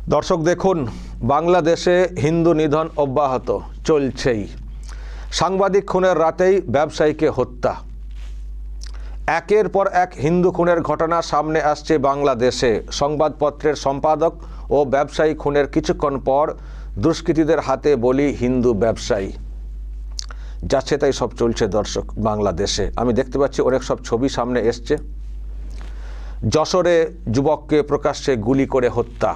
দর্শক দেখুন, বাংলাদেশে হিন্দু নিধন অব্যাহত চলছেই। সাংবাদিক খুনের রাতেই ব্যবসায়ীকে হত্যা। একের পর এক হিন্দু খুনের ঘটনা সামনে আসছে বাংলাদেশে। সংবাদপত্রের সম্পাদক ও ব্যবসায়ী খুনের কিছুক্ষণ পর দুষ্কৃতীদের হাতে বলি হিন্দু ব্যবসায়ী। যাচ্ছে তাই সব চলছে দর্শক বাংলাদেশে। আমি দেখতে পাচ্ছি অনেক সব ছবি সামনে এসছে। যশোরে যুবককে প্রকাশ্যে গুলি করে হত্যা,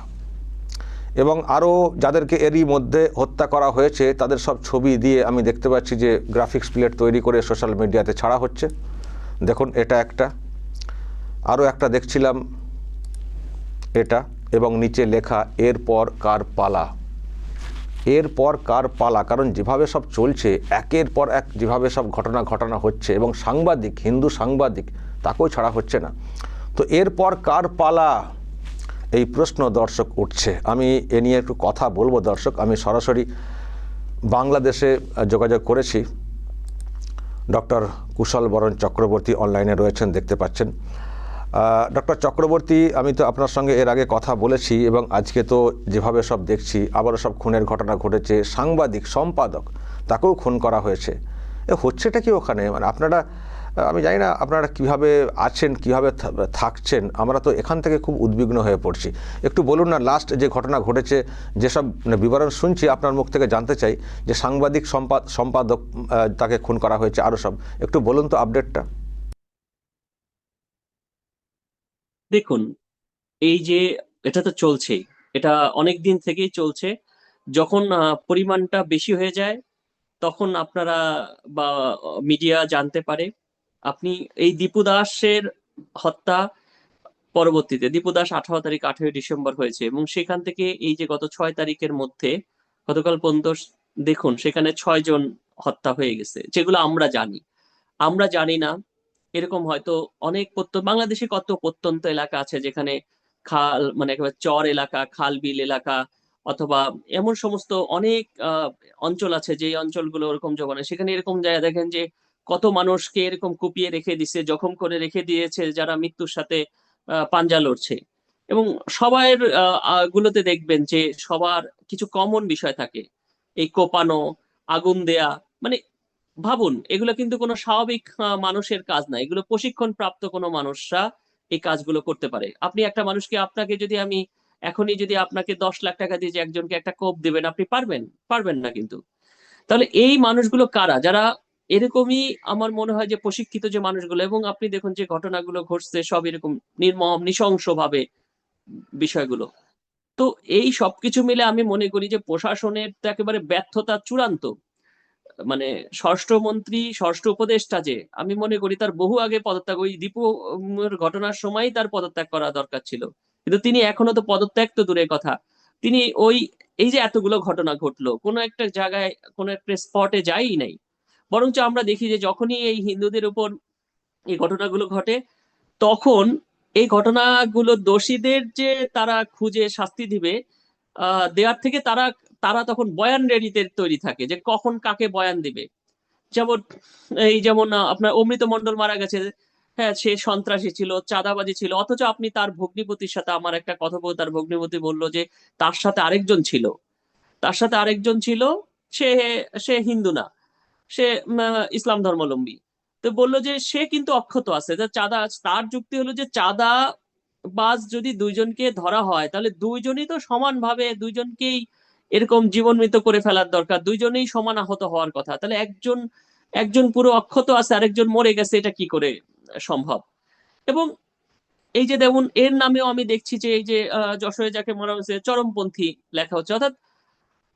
এবং আরও যাদেরকে এরই মধ্যে হত্যা করা হয়েছে তাদের সব ছবি দিয়ে আমি দেখতে পাচ্ছি যে গ্রাফিক্স প্লেট তৈরি করে সোশ্যাল মিডিয়াতে ছাড়া হচ্ছে। দেখুন, এটা একটা, আরও একটা দেখছিলাম এটা, এবং নিচে লেখা এরপর কার পালা। এরপর কার পালা, কারণ যেভাবে সব চলছে, একের পর এক যেভাবে সব ঘটনা হচ্ছে, এবং সাংবাদিক, হিন্দু সাংবাদিক, তাকেও ছাড়া হচ্ছে না। তো এরপর কার পালা, এই প্রশ্ন দর্শক উঠছে। আমি এ নিয়ে একটু কথা বলবো দর্শক। আমি সরাসরি বাংলাদেশে যোগাযোগ করেছি। ডক্টর কুশল বরণ চক্রবর্তী অনলাইনে রয়েছেন, দেখতে পাচ্ছেন। ডক্টর চক্রবর্তী, আমি তো আপনার সঙ্গে এর আগে কথা বলেছি, এবং আজকে তো যেভাবে সব দেখছি আবারও সব খুনের ঘটনা ঘটেছে। সাংবাদিক, সম্পাদক, তাকেও খুন করা হয়েছে। হচ্ছেটা কি ওখানে? মানে আপনারা, আমি জানি না আপনারা কিভাবে আছেন, কিভাবে থাকছেন। আমরা তো এখান থেকে খুব উদ্বিগ্ন হয়ে পড়ছি। একটু বলুন না, লাস্ট যে ঘটনা ঘটেছে, যেসব বিবরণ শুনছি আপনার মুখ থেকে জানতে চাই, যে সাংবাদিক, সম্পাদক তাকে খুন করা হয়েছে, আরও সব একটু বলুন তো আপডেটটা। দেখুন, এই যে এটা তো চলছেই, এটা অনেক দিন থেকেই চলছে। যখন পরিমাণটা বেশি হয়ে যায় তখন আপনারা বা মিডিয়া জানতে পারে। আপনি এই দীপু দাসের হত্যা পরবর্তীতে, দীপু দাস 18 তারিখ, 18ই ডিসেম্বর হয়েছে, এবং সেখান থেকে এই যে গত 6 তারিখের মধ্যে গতকাল পর্যন্ত দেখুন সেখানে 6 জন হত্যা হয়ে গেছে, যেগুলো আমরা জানি। আমরা জানি না এরকম হয়তো অনেক বাংলাদেশে কত প্রত্যন্ত এলাকা আছে যেখানে খাল, মানে একেবারে চর এলাকা, খাল বিল এলাকা, অথবা এমন সমস্ত অনেক অঞ্চল আছে যে অঞ্চলগুলো ওরকম জমানে, সেখানে এরকম জায়গা দেখেন যে কত মানুষকে এরকম কুপিয়ে রেখে দিছে, জখম করে রেখে দিয়েছে, যারা মৃত্যুর সাথে পাঞ্জা লড়ছে। এবং সবার গুলোতে দেখবেন যে সবার কিছু কমন বিষয় থাকে, এই কোপানো, আগুন দেয়া। মানে ভাবুন, এগুলো কিন্তু কোনো স্বাভাবিক মানুষের কাজ না, এগুলো প্রশিক্ষণ প্রাপ্ত কোনো মানুষরা এই কাজগুলো করতে পারে। আপনি একটা মানুষকে, আপনাকে যদি আমি এখনই যদি আপনাকে 10 লাখ টাকা দিয়ে যে একজনকে একটা কোপ দিবেন, আপনি পারবেন? পারবেন না কিন্তু। তাহলে এই মানুষগুলো কারা, যারা এরকমই, আমার মনে হয় যে প্রশিক্ষিত যে মানুষগুলো, এবং আপনি দেখুন যে ঘটনাগুলো ঘটছে সব এরকম নির্মম নৃশংস ভাবে বিষয়গুলো। তো এই সবকিছু মিলে আমি মনে করি যে প্রশাসনের তো একেবারে ব্যর্থতা চূড়ান্ত। মানে স্বরাষ্ট্রমন্ত্রী, স্বরাষ্ট্র উপদেষ্টা, যে আমি মনে করি তার বহু আগে পদত্যাগ, ওই দীপু ঘটনার সময়ই তার পদত্যাগ করা দরকার ছিল, কিন্তু তিনি এখনো তো পদত্যাগ তো দূরের কথা, তিনি ওই, এই যে এতগুলো ঘটনা ঘটলো, কোনো একটা জায়গায়, কোনো একটা স্পটে যায়ই নাই। বরঞ্চ আমরা দেখি যে যখনই এই হিন্দুদের উপর এই ঘটনাগুলো ঘটে, তখন এই ঘটনাগুলো দোষীদের যে তারা খুঁজে শাস্তি দিবে, দেওয়ার থেকে তারা তারা তখন বয়ান রেডিতে তৈরি থাকে যে কখন কাকে বয়ান দিবে। যেমন যেমন আপনার অমৃত মন্ডল মারা গেছে, হ্যাঁ সে সন্ত্রাসী ছিল, চাঁদাবাজি ছিল, অথচ আপনি তার ভগ্নিপতির সাথে, আমার একটা কথোপকথন, তার ভগ্নিপতি বললো যে তার সাথে আরেকজন ছিল, তার সাথে আরেকজন ছিল, সে সে হিন্দু না, সে ইসলাম ধর্মাবলম্বী। তো বললো যে সে কিন্তু অক্ষত আছে, যে চাঁদা, তার যুক্তি হলো যে চাঁদা বাজ যদি দুইজনকে ধরা হয় তাহলে দুইজনই তো সমানভাবে, দুইজনকেই এরকম জীবন মৃত করে ফেলার দরকার, দুইজনেই সমান আহত হওয়ার কথা, তাহলে একজন একজন পুরো অক্ষত আছে, আরেকজন মরে গেছে, এটা কি করে সম্ভব? এবং এই যে যেমন এর নামেও আমি দেখছি যে এই যে যশোরে যাকে মারা হয়েছে চরমপন্থী লেখা হচ্ছে, অর্থাৎ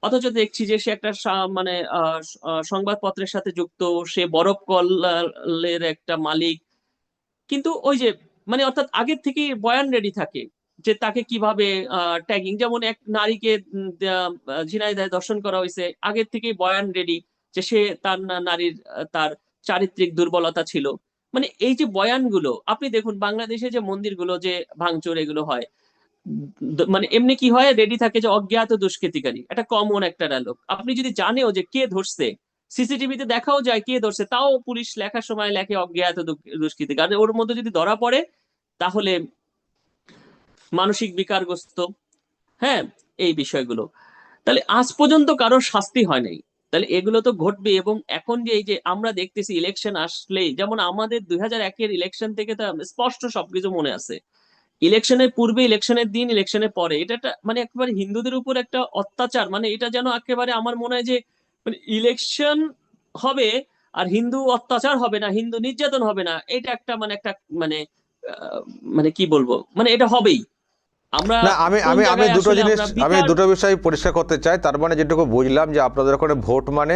অথচ দেখছি যে সে একটা মানে সংবাদপত্রের সাথে যুক্ত, সে বরফ কলের একটা মালিক, কিন্তু ওই যে, মানে অর্থাৎ আগের থেকে বয়ান রেডি থাকে যে তাকে কিভাবে ট্যাগিং, যেমন এক নারীকে ঝিনাইদহে দর্শন করা হয়েছে, আগের থেকেই বয়ান রেডি যে সে তার নারীর তার চারিত্রিক দুর্বলতা ছিল। মানে এই যে বয়ানগুলো আপনি দেখুন, বাংলাদেশে যে মন্দিরগুলো যে ভাঙচুর এগুলো হয়, মানে এমনি কি হয়, রেডি থাকে যে অজ্ঞাত দুষ্কৃতিকারী, একটা কমন একটা ডায়লগ। আপনি যদি জানেও যে কে ধরছে, সিসিটিভিতে দেখাও যায় কে ধরছে, তাও পুলিশ লেখার সময় লেখে অজ্ঞাত দুষ্কৃতিকারী। ওর মধ্যে যদি ধরা পড়ে তাহলে মানসিক বিকারগ্রস্ত, হ্যাঁ, এই বিষয়গুলো। তাহলে আজ পর্যন্ত কারোর শাস্তি হয় নাই। তাহলে এগুলো তো ঘটবে। এবং এখন যে এই যে আমরা দেখতেছি ইলেকশন আসলেই, যেমন আমাদের 2001 এর ইলেকশন থেকে তো স্পষ্ট সবকিছু মনে আছে। ইলেকশনের পূর্বে, ইলেকশনের দিন, ইলেকশনের পরে, এটা একটা মানে একেবারে হিন্দুদের উপর একটা অত্যাচার। মানে এটা যেন একেবারে আমার মনে হয় যে মানে ইলেকশন হবে আর হিন্দু অত্যাচার হবে না, হিন্দু নির্যাতন হবে না, এটা একটা মানে একটা মানে আহ, মানে কি বলবো, মানে এটা হবেই। আমরা না, আমি কোন আমি আমি জায়গায় দুটো আসলে জিনিস, আমরা আমি বিচার। দুটো বিষয় পরিষ্কার করতে চাই। তার মানে যেটুকু বুঝলাম যে আপনাদের ওখানে ভোট মানে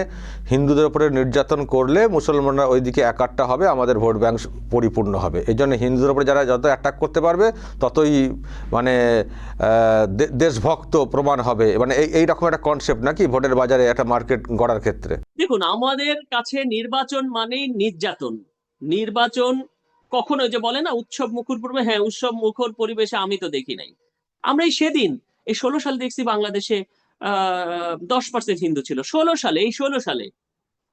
হিন্দুদের উপরে নির্যাতন করলে মুসলমানরা ওইদিকে একাট্টা হবে, আমাদের ভোট ব্যাংক পরিপূর্ণ হবে। এই জন্য হিন্দুদের উপরে যারা যত অ্যাটাক করতে পারবে ততই মানে দেশভক্ত প্রমাণ হবে, মানে এই রকম একটা কনসেপ্ট নাকি ভোটের বাজারে একটা মার্কেট গড়ার ক্ষেত্রে? দেখুন, আমাদের কাছে নির্বাচন মানেই নির্যাতন। নির্বাচন কখনো যে বলে না উৎসব মুখর পূর্বে, হ্যাঁ উৎসব মুখর পরিবেশে আমি তো দেখি নাই। আমরা এই সেদিন এই 16 সালে দেখছি বাংলাদেশে 10% হিন্দু ছিল 16 সালে, এই 16 সালে।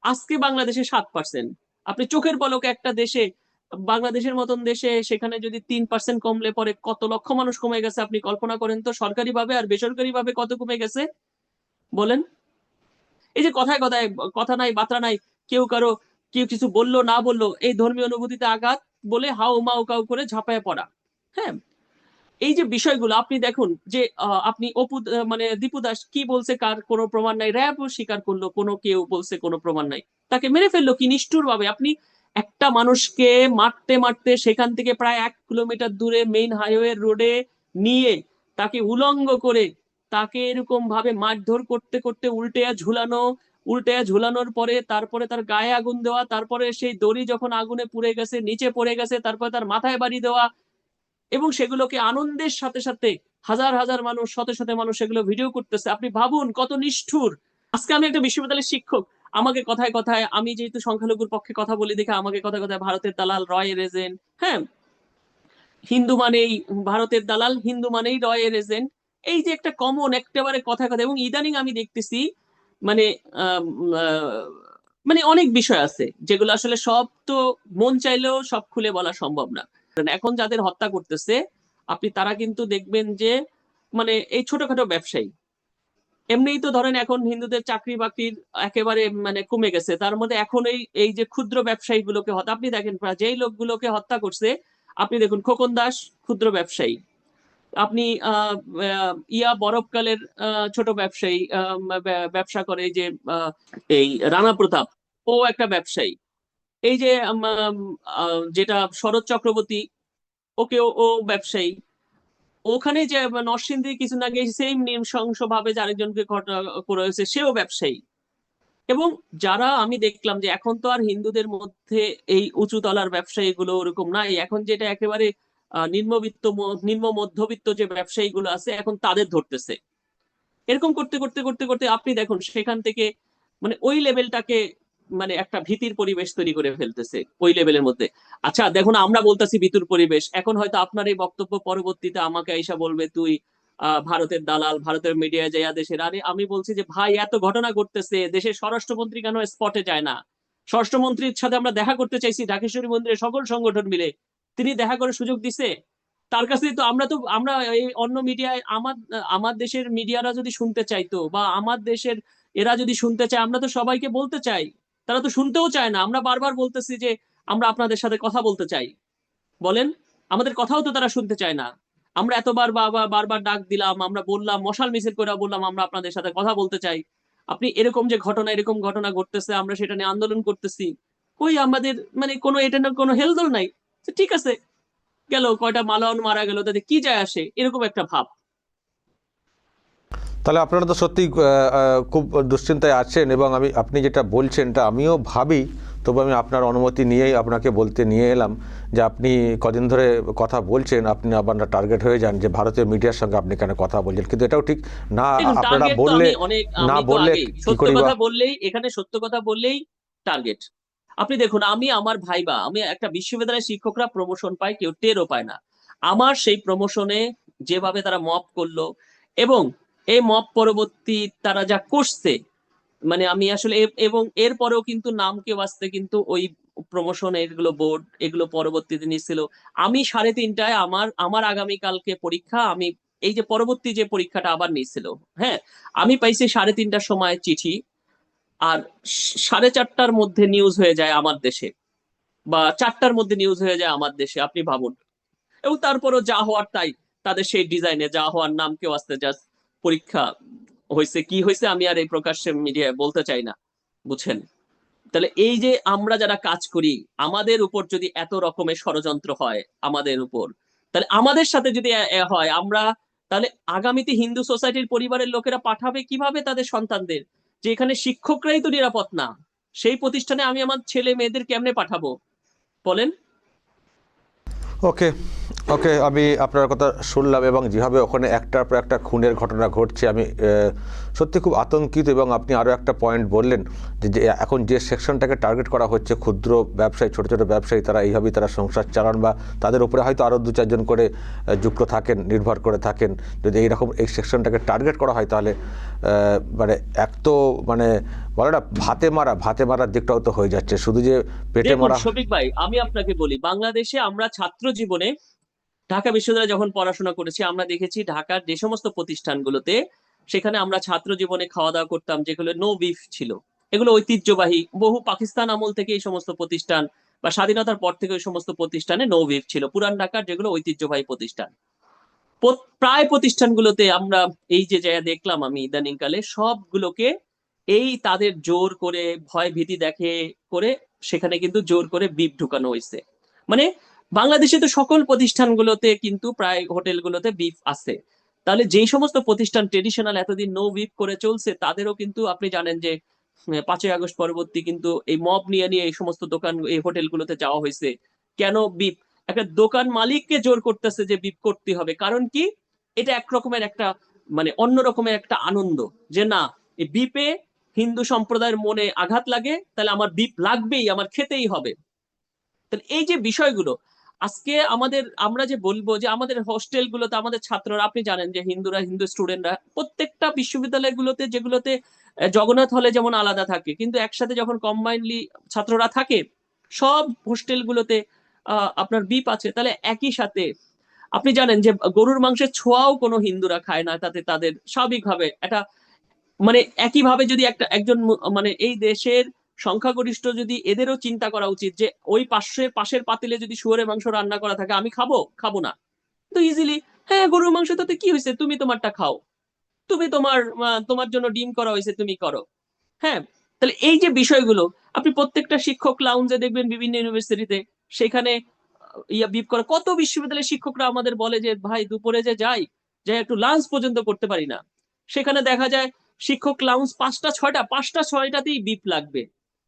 আজকে বাংলাদেশে 7%। আপনি চোখের পলকে একটা দেশে, বাংলাদেশের মতন দেশে, সেখানে যদি 3% কমলে পরে কত লক্ষ মানুষ কমে গেছে আপনি কল্পনা করেন তো, সরকারি ভাবে আর বেসরকারি ভাবে কত কমে গেছে বলেন। এই যে কথায় কথায় কথা নাই বার্তা নাই, কেউ কারো কেউ কিছু বললো না বললো, এই ধর্মীয় অনুভূতিতে আঘাত বলে হাউ মাউ কাউ করে ঝাঁপায় পড়া। হ্যাঁ, এই যে বিষয়গুলো আপনি দেখুন যে আপনি মানে দীপু দাস কি বলছে, কার কোনো প্রমাণ নাই, র্যাবও স্বীকার করলো কোনো, কেউ বলছে কোনো প্রমাণ নাই, তাকে মেরে ফেললো কি নিষ্ঠুর ভাবে। আপনি একটা মানুষকে মারতে মারতে সেখান থেকে প্রায় 1 কিলোমিটার দূরে মেইন হাইওয়ে রোডে নিয়ে তাকে উলঙ্গ করে তাকে এরকম ভাবে মারধর করতে করতে ঝুলানো, ঝুলানোর পরে তারপরে তার গায়ে আগুন দেওয়া, তারপরে সেই দড়ি যখন আগুনে পুড়ে গেছে নিচে পড়ে গেছে, তারপরে তার মাথায় বাড়ি দেওয়া, এবং সেগুলোকে আনন্দের সাথে সাথে হাজার হাজার মানুষ, শত শত মানুষ সেগুলো ভিডিও করতেছে। আপনি ভাবুন কত নিষ্ঠুর। আজকে আমি একটা বিশ্ববিদ্যালয়ের শিক্ষক, আমাকে কথায় কথায়, আমি যেহেতু সংখ্যালঘুর পক্ষে কথা বলি দেখে আমাকে কথায় কথায় ভারতের দালাল, রয় এজেন্ট, হ্যাঁ হিন্দু মানেই ভারতের দালাল, হিন্দু মানেই রয়ের এজেন্ট, এই যে একটা কমন একেবারে কথায় কথা। এবং ইদানিং আমি দেখতেছি মানে আম, আহ, মানে অনেক বিষয় আছে যেগুলো আসলে সব তো মন চাইলেও সব খুলে বলা সম্ভব না। এখন যাদের হত্যা করতেছে আপনি তারা কিন্তু দেখবেন যে মানে এই ছোটখাটো ব্যবসায়ী। এমনিই তো ধরেন এখন হিন্দুদের চাকরি বাকরির একেবারে মানে কমে গেছে, তার মধ্যে এখন এই এই যে ক্ষুদ্র ব্যবসায়ী গুলোকে হত্যা, আপনি দেখেন যেই লোকগুলোকে হত্যা করছে, আপনি দেখুন খোকন দাস ক্ষুদ্র ব্যবসায়ী, আপনি বরফকালের ছোট ব্যবসায়ী, ব্যবসা করে এই যে এই রানা প্রতাপ, ও একটা ব্যবসায়ী। এই যে যেটা শরৎ চক্রবর্তী, ও ব্যবসায়ী। ওখানে যে নরসিংদী কিছু আগে সেম নৃশংস ভাবে যে আরেকজনকে ঘটনা করেছে, সেও ব্যবসায়ী। এবং যারা আমি দেখলাম যে এখন তো আর হিন্দুদের মধ্যে এই উঁচু তলার ব্যবসায়ী গুলো ওরকম নাই, এখন যেটা একেবারে নিম্নবিত্ত নিম্ন মধ্যবিত্ত যে ব্যবসায়ী গুলো আছে এখন তাদের ধরতেছে। এরকম করতে করতে করতে করতে আপনি দেখুন সেখান থেকে মানে ওই লেভেলটাকে মানে একটা ভীতির পরিবেশ তৈরি করে ফেলতেছে ওই লেভেলের মধ্যে। আচ্ছা দেখুন, আমরা বলতেছি ভীতুর পরিবেশ, এখন হয়তো আপনার এই বক্তব্য পরবর্তীতে আমাকে আইসা বলবে তুই ভারতের দালাল, ভারতের মিডিয়ায় যাইয়া দেশের। আরে আমি বলছি যে ভাই এত ঘটনা ঘটতেছে, দেশের স্বরাষ্ট্রমন্ত্রী কেন স্পটে যায় না? স্বরাষ্ট্রমন্ত্রীর সাথে আমরা দেখা করতে চাইছি ঢাকেশ্বরী মন্দিরে সকল সংগঠন মিলে, তিনি দেখা করে সুযোগ দিছে? তার কাছে তো আমরা এই অন্য মিডিয়ায় আমার আমার দেশের মিডিয়ারা যদি শুনতে চাইতো বা আমার দেশের এরা যদি শুনতে চায়, আমরা তো সবাইকে বলতে চাই, তারা তো শুনতেও চায় না। আমরা বারবার বলতেছি যে আমরা আপনাদের সাথে কথা বলতে চাই, বলেন আমাদের কথাও তো তারা শুনতে চায় না। আমরা এতবার বারবার বারবার ডাক দিলাম, আমরা বললাম, মশাল মিছিল করে বললাম আমরা আপনাদের সাথে কথা বলতে চাই। আপনি এরকম যে ঘটনা, এরকম ঘটনা ঘটতেছে, আমরা সেটা নিয়ে আন্দোলন করতেছি, কই আমাদের মানে কোনো এটা না কোনো হেলদোল নাই। তো ঠিক আছে, গেল কয়টা মালাওয়ান মারা গেল, তাতে কি যায় আসে, এরকম একটা ভাব। তাহলে আপনারা তো সত্যি খুব দুশ্চিন্তায় আছেন, এবং আপনি যেটা বলছেন তা আমিও ভাবি। তবে আমি আপনার অনুমতি নিয়েই আপনাকে বলতে নিয়ে এলাম যে আপনি কদিন ধরে কথা বলছেন, আপনি আবার টার্গেট হয়ে যান যে ভারতীয় মিডিয়ার সঙ্গে আপনি কেন কথা বলছেন, কিন্তু এটাও ঠিক না। দেখুন আপনারা টার্গেট তো বললে, আমি অনেক, না আমি তো বললে আগেই কি সত্য করি বা। কথা বললেই, এখানে সত্য কথা বললেই টার্গেট। আপনি দেখুন, আমি আমার ভাইবা, আমি একটা বিশ্ববিদ্যালয়ের শিক্ষকরা প্রমোশন পায়, কেউ টেরও পায় না। আমার সেই প্রমোশনে যেভাবে তারা মপ করলো, এবং এই মপ পরবর্তী তারা যা করছে, মানে আমি আসলে এবং এরপরেও কিন্তু নাম কেউ আসতে কিন্তু ওই প্রমোশন এগুলো বোর্ড এগুলো পরবর্তীতে নিচ্ছিল। আমি 3:30টায় আমার আমার আগামীকালকে পরীক্ষা, আমি এই যে পরবর্তী যে পরীক্ষাটা আবার নিয়েছিল, হ্যাঁ, আমি পাইছি 3:30টার সময় চিঠি, আর 4:30টার মধ্যে নিউজ হয়ে যায় আমার দেশে, বা 4টার মধ্যে নিউজ হয়ে যায় আমার দেশে, আপনি ভাবুন। এবং তারপরও যা হওয়ার তাই, তাদের সেই ডিজাইনে যা হওয়ার নাম কেউ আসতে, জাস্ট পরীক্ষা হয়েছে, কি হয়েছে আমি আর এই প্রকাশ্যে মিডিয়ায় বলতে চাই না, বুঝছেন? তাহলে এই যে আমরা যারা কাজ করি, আমাদের উপর যদি এত রকমের ষড়যন্ত্র হয় আমাদের উপর, তাহলে আমাদের সাথে যদি হয়, আমরা তাহলে আগামীতে হিন্দু সোসাইটির পরিবারের লোকেরা পাঠাবে কিভাবে তাদের সন্তানদের, যে এখানে শিক্ষকরাই তো নিরাপদ না, সেই প্রতিষ্ঠানে আমি আমার ছেলে মেয়েদের কেমনে পাঠাবো বলেন? ওকে, ওকে, আমি আপনার কথা শুনলাম এবং যেভাবে ওখানে একটার পর একটা খুনের ঘটনা ঘটছে, আমি সত্যি খুব আতঙ্কিত। এবং আপনি আরও একটা পয়েন্ট বললেন যে এখন যে সেকশনটাকে টার্গেট করা হচ্ছে, ক্ষুদ্র ব্যবসায়ী, ছোটো ছোটো ব্যবসায়ী, তারা এইভাবেই তারা সংসার চালান, বা তাদের উপরে হয়তো আরও 2-4 জন করে যুক্ত থাকেন, নির্ভর করে থাকেন। যদি এইরকম এই সেকশনটাকে টার্গেট করা হয়, তাহলে মানে এক তো মানে বলে না, ভাতে মারার দিকটাও তো হয়ে যাচ্ছে, শুধু যে পেটে দেখুন মারা। শফিক ভাই, আমি আপনাকে বলি, বাংলাদেশে আমরা ছাত্র জীবনে ঢাকা বিশ্ববিদ্যালয়ে যখন পড়াশোনা করেছি, আমরা দেখেছি ঢাকার যে সমস্ত প্রতিষ্ঠানগুলোতে, সেখানে আমরা ছাত্র জীবনে খাওয়া দাওয়া করতাম যেগুলো নো বিফ ছিল, এগুলো ঐতিহ্যবাহী, বহু পাকিস্তান আমল থেকে এই সমস্ত প্রতিষ্ঠান, বা স্বাধীনতার পর থেকে ওই সমস্ত প্রতিষ্ঠানে নো বিফ ছিল, পুরান ঢাকার যেগুলো ঐতিহ্যবাহী প্রতিষ্ঠান। প্রায় প্রতিষ্ঠানগুলোতে আমরা এই যে জায়গা দেখলাম আমি ইদানিং কালে, সবগুলোকে এই তাদের জোর করে, ভয় ভীতি দেখে করে, সেখানে কিন্তু জোর করে বিপ ঢুকানো হয়েছে। মানে বাংলাদেশে তো সকল প্রতিষ্ঠানগুলোতে কিন্তু, প্রায় হোটেলগুলোতে বিফ আছে। তাহলে যেই সমস্ত প্রতিষ্ঠান ট্রেডিশনাল এতদিন নো বিফ করে চলছে, তাদেরও কিন্তু আপনি জানেন যে 5ই আগস্ট পরবর্তী কিন্তু এই মব নিয়ে নিয়ে এই সমস্ত দোকান, এই হোটেলগুলোতে যাওয়া হয়েছে। কেন বিপ? একটা দোকান মালিককে জোর করতেছে যে বিপ করতে হবে, কারণ কি? এটা এক রকমের একটা, মানে অন্য রকমের একটা আনন্দ, যে না, এই বিপে হিন্দু সম্প্রদায়ের মনে আঘাত লাগে, তাহলে আমার বিপ লাগবেই, আমার খেতেই হবে। তাহলে এই যে বিষয়গুলো আজকে আমাদের, আমরা যে বলবো যে আমাদের হোস্টেলগুলোতে আমাদের ছাত্ররা, আপনি জানেন যে হিন্দুরা, হিন্দু স্টুডেন্টরা প্রত্যেকটা বিশ্ববিদ্যালয়গুলোতে, যেগুলোতে জগন্নাথ হলে যেমন আলাদা থাকে, কিন্তু একসাথে যখন কম্বাইনলি ছাত্ররা থাকে, সব হোস্টেলগুলোতে আপনার বিপ আছে। তাহলে একই সাথে আপনি জানেন যে গরুর মাংসের ছোঁয়াও কোনো হিন্দুরা খায় না, তাতে তাদের স্বাভাবিকভাবে একটা, মানে একইভাবে যদি একজন মানে এই দেশের সংখ্যাগরিষ্ঠ, যদি এদেরও চিন্তা করা উচিত যে ওই পাশের পাতিলে যদি শুয়োরের মাংস রান্না করা থাকে, আমি খাবো খাবো না, তো ইজিলি, হ্যাঁ গরুর মাংস, তাতে কি হয়েছে, তুমি তোমারটা খাও, তুমি তোমার জন্য ডিম করা হয়েছে, তুমি করো। হ্যাঁ, তাহলে এই যে বিষয়গুলো, আপনি প্রত্যেকটা শিক্ষক লাউঞ্জে দেখবেন বিভিন্ন ইউনিভার্সিটিতে, সেখানে বিপ করে। কত বিশ্ববিদ্যালয়ের শিক্ষকরা আমাদের বলে যে ভাই দুপুরে যে যাই, যে একটু লাঞ্চ পর্যন্ত করতে পারি না, সেখানে দেখা যায় শিক্ষক লাউঞ্জ 5টা 6টাতেই বিপ লাগবে।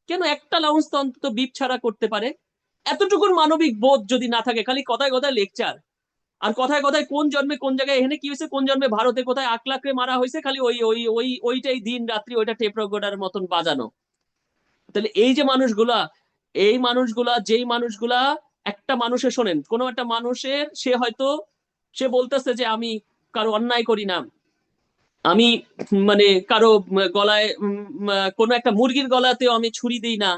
কেন একটা লাউঞ্জ তো অন্তত বিপ ছাড়া করতে পারে? এতটুকুর মানবিক বোধ যদি না থাকে, খালি কথায় কথায় লেকচার, আর কথায় কথায় কোন জন্মে কোন জায়গায় এখানে কি হয়েছে, কোন জন্মে ভারতে কোথায় আকলাকরে মারা হয়েছে, খালি ওই ওই ওই ওইটাই দিন রাত্রি ওইটা টেপ রেকর্ডার মতন বাজানো। তাহলে এই যে মানুষগুলা, এই মানুষগুলা, যেই মানুষগুলা একটা মানুষের, শোনেন, কোনো একটা মানুষের, সে হয়তো সে বলতেছে যে আমি কারো অন্যায় করি না, আমি মানে কারো গলায় কোনো একটা মুরগির গলাতেও আমি ছুরি দিই না,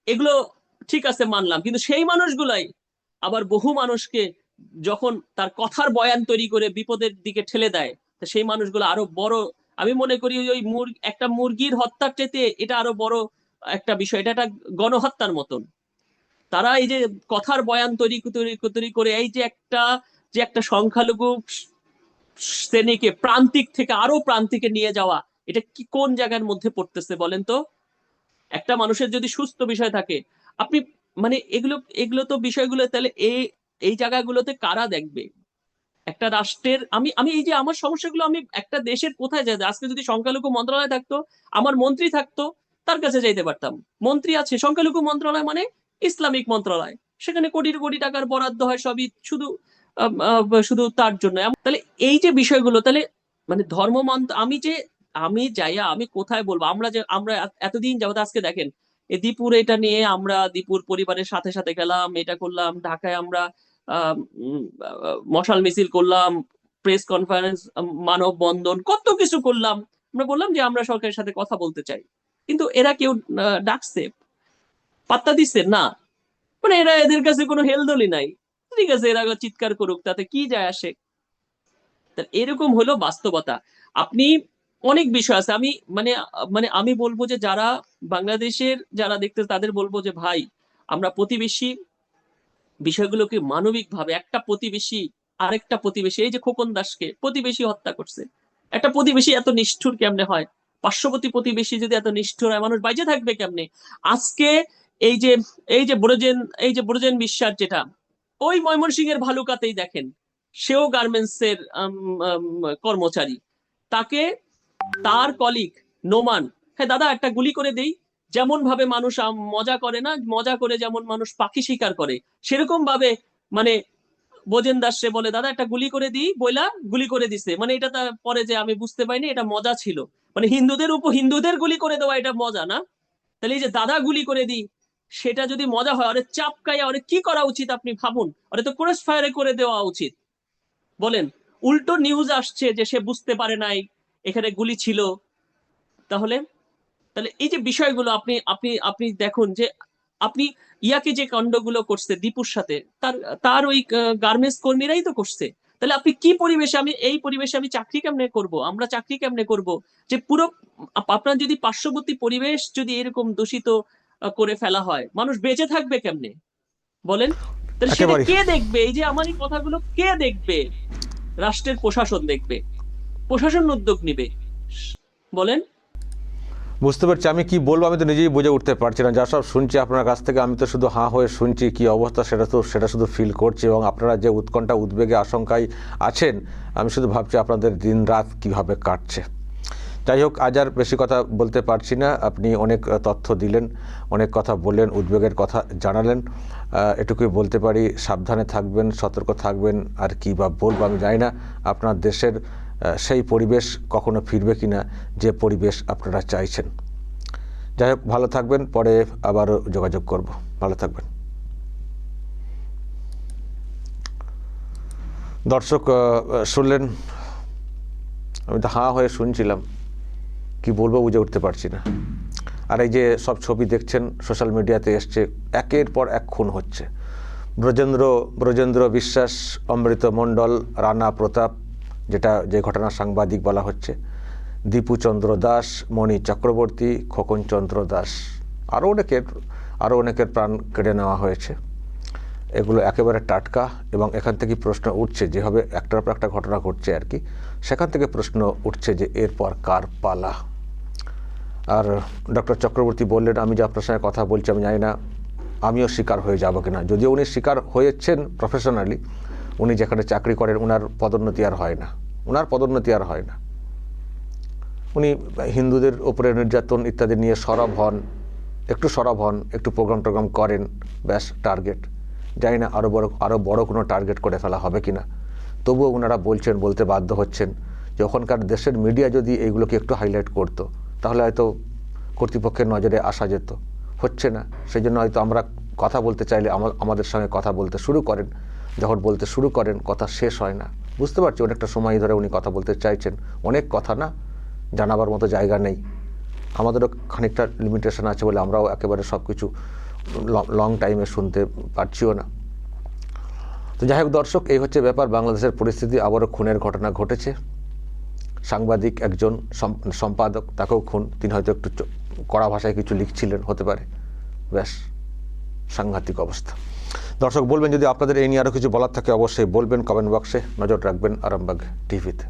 এগুলো ঠিক আছে মানলাম, কিন্তু সেই মানুষগুলাই আবার বহু মানুষকে যখন তার কথার বয়ান তৈরি করে বিপদের দিকে ঠেলে দেয়, তো সেই মানুষগুলো আরো বড়, আমি মনে করি ওই একটা মুরগির হত্যার চাইতে এটা আরো বড় একটা বিষয়, এটা একটা গণহত্যার মতন। তারা এই যে কথার বয়ান তৈরি তৈরি তৈরি করে, এই যে একটা সংখ্যালঘু শ্রেণীকে প্রান্তিক থেকে আরো প্রান্তিকে নিয়ে যাওয়া, এটা কি কোন জায়গার মধ্যে পড়তেছে বলেন তো? একটা মানুষের যদি সুস্থ বিষয় থাকে, আপনি মানে এগুলো এগুলো তো বিষয়গুলো, তাহলে এই এই জায়গাগুলোতে কারা দেখবে একটা রাষ্ট্রের? আমি আমি এই যে আমার সমস্যাগুলো, আমি একটা দেশের কোথায় যাই, আজকে যদি সংখ্যালঘু মন্ত্রণালয় থাকতো, আমার মন্ত্রী থাকতো, তার কাছে যাইতে পারতাম। মন্ত্রী আছে, সংখ্যালঘু মন্ত্রণালয় মানে ইসলামিক মন্ত্রণালয়, সেখানে কোটি কোটি টাকার বরাদ্দ হয়, সবই শুধু শুধু তার জন্য। তাহলে এই যে বিষয়গুলো, তাহলে মানে ধর্ম আমি যে, আমি যাইয়া আমি কোথায় বলবো, আমরা যে আমরা এতদিন যাবত, আজকে দেখেন এই দীপুর, এটা নিয়ে আমরা দীপুর পরিবারের সাথে সাথে গেলাম, এটা করলাম, ঢাকায় আমরা মশাল মিছিল করলাম, প্রেস কনফারেন্স, মানববন্ধন, কত কিছু করলাম। আমরা বললাম যে আমরা সরকারের সাথে কথা বলতে চাই, কিন্তু এরা কেউ ডাকছে, পাত্তা দিচ্ছে না, মানে এরা, এদের কাছে কোনো হেলদোলই নাই। ঠিক আছে, এরা চিৎকার করুক, তাতে কি যায় আসে? তা এরকম হলো বাস্তবতা। আপনি অনেক বিষয় আছে, আমি মানে মানে আমি বলবো যে যারা বাংলাদেশের যারা দেখতে তাদের বলবো যে ভাই, আমরা প্রতিবেশী বিষয়গুলোকে মানবিক ভাবে, একটা প্রতিবেশী আরেকটা প্রতিবেশী, এই যে খোকন দাসকে প্রতিবেশী হত্যা করছে, একটা প্রতিবেশী এত নিষ্ঠুর কেমনে হয়? পার্শ্ববর্তী প্রতিবেশী যদি এত নিষ্ঠুর হয়, মানুষ বাইচে থাকবে কেমনে? আজকে এই যে ব্রজেন বিশ্বাস, যেটা ওই ময়মনসিংহের ভালুকাতেই দেখেন, সেও গার্মেন্টস এর কর্মচারী, তাকে তার কলিগ নোমান, হ্যাঁ দাদা একটা গুলি করে দেই, যেমন ভাবে মানুষ মজা করে না, মজা করে যেমন মানুষ পাখি শিকার করে, সেরকম ভাবে মানে বোজেন দাস সে বলে দাদা একটা গুলি করে দিই, বইলা গুলি করে দিছে, মানে এটা তার পরে যে আমি বুঝতে পাইনি এটা মজা ছিল, মানে হিন্দুদের উপর হিন্দুদের গুলি করে দেওয়া এটা মজা না? তাহলে এই যে দাদা গুলি করে দিই, সেটা যদি মজা হয়, আরে চাপকাইয়া আরে কি করা উচিত আপনি ভাবুন, আরে তো ক্রস ফায়ারে করে দেওয়া উচিত। বলেন, উল্টো নিউজ আসছে যে সে বুঝতে পারে নাই এখানে গুলি ছিল। তাহলে তাহলে এই যে বিষয়গুলো আপনি আপনি আপনি দেখুন যে আপনি ইয়াকে যে কাণ্ডগুলো করছে দীপুর সাথে, তার তার ওই গার্মেন্টস কর্মীরাই তো করছে। তাহলে আপনি কি পরিবেশে, আমি এই পরিবেশে আমি চাকরি কেমনে করব, আমরা চাকরি কেমনে করব? যে পুরো আপনার যদি পার্শ্ববর্তী পরিবেশ যদি এরকম দূষিত করে ফেলা হয়, মানুষ বেঁচে থাকবে কেমনে? বলেন। তাহলে সেটা একেবারেই কে দেখবে? এই যে আমার এই কথাগুলো কে দেখবে? রাষ্ট্রের প্রশাসন দেখবে, প্রশাসন উদ্যোগ নিবে। বলেন। বুঝতে পারছি। আমি কি বলবো আমি তো নিজেই বুঝে উঠতে পারছি না। যা সব শুনছি আপনার কাছ থেকে আমি তো শুধু হাঁ হয়ে শুনছি, কি অবস্থা সেটা শুধু ফিল করছি, এবং আপনারা যে উৎকণ্ঠা উদ্বেগে আশঙ্কায় আছেন আমি শুধু ভাবছি আপনাদের দিন রাত কীভাবে কাটছে। যাই হোক, আজ আর বেশি কথা বলতে পারছি না। আপনি অনেক তথ্য দিলেন, অনেক কথা বললেন, উদ্বেগের কথা জানালেন। এটুকুই বলতে পারি, সাবধানে থাকবেন, সতর্ক থাকবেন। আর কি বা বলবো আমি জানি না আপনার দেশের সেই পরিবেশ কখনো ফিরবে কিনা যে পরিবেশ আপনারা চাইছেন। যাই হোক, ভালো থাকবেন, পরে আবারও যোগাযোগ করব। ভালো থাকবেন। দর্শক শুনলেন, আমি তো হাঁ হয়ে শুনছিলাম, কি বলবো বুঝে উঠতে পারছি না। আর এই যে সব ছবি দেখছেন সোশ্যাল মিডিয়াতে এসছে, একের পর এক খুন হচ্ছে। ব্রজেন্দ্র বিশ্বাস, অমৃত মণ্ডল, রানা প্রতাপ, যে ঘটনা সাংবাদিক বলা হচ্ছে, দীপু চন্দ্র দাস, মণি চক্রবর্তী, খোকন চন্দ্র দাস, আরও অনেকের প্রাণ কেড়ে নেওয়া হয়েছে। এগুলো একেবারে টাটকা, এবং এখান থেকে প্রশ্ন উঠছে, যেভাবে একটার পর একটা ঘটনা ঘটছে আর কি, সেখান থেকে প্রশ্ন উঠছে যে এরপর কার পালা। আর ডক্টর চক্রবর্তী বললেন, আমি যে আপনার সঙ্গে কথা বলছি আমি জানি না আমিও শিকার হয়ে যাব কিনা। যদিও উনি শিকার হয়েছেন প্রফেশনালি, উনি যেখানে চাকরি করেন ওনার পদোন্নতি আর হয় না। উনি হিন্দুদের ওপরে নির্যাতন ইত্যাদি নিয়ে সরব হন, একটু প্রোগ্রাম করেন, ব্যাস টার্গেট। জানি না আরও বড় কোনো টার্গেট করে ফেলা হবে কিনা। তবুও ওনারা বলতে বাধ্য হচ্ছেন যে ওখানকার দেশের মিডিয়া যদি এইগুলোকে একটু হাইলাইট করতো তাহলে হয়তো কর্তৃপক্ষের নজরে আসা যেত। হচ্ছে না, সেই জন্য হয়তো আমরা কথা বলতে চাইলে আমাদের সঙ্গে কথা বলতে শুরু করেন, যখন বলতে শুরু করেন কথা শেষ হয় না। বুঝতে পারছি অনেকটা সময় ধরে উনি কথা বলতে চাইছেন, অনেক কথা না, জানাবার মতো জায়গা নেই, আমাদেরও খানিকটা লিমিটেশন আছে বলে আমরাও একেবারে সব কিছু লং টাইমে শুনতে পারছিও না। তো যাই হোক দর্শক, এই হচ্ছে ব্যাপার। বাংলাদেশের পরিস্থিতি, আবারও খুনের ঘটনা ঘটেছে। সাংবাদিক একজন সম্পাদক, তাকেও খুন। তিনি হয়তো একটু কড়া ভাষায় কিছু লিখছিলেন, হতে পারে। ব্যাস, সাংঘাতিক অবস্থা। দর্শক বলবেন যদি আপনাদের এই নিয়ে আরও কিছু বলার থাকে অবশ্যই বলবেন, কমেন্ট বক্সে নজর রাখবেন আরামবাগ টিভিতে।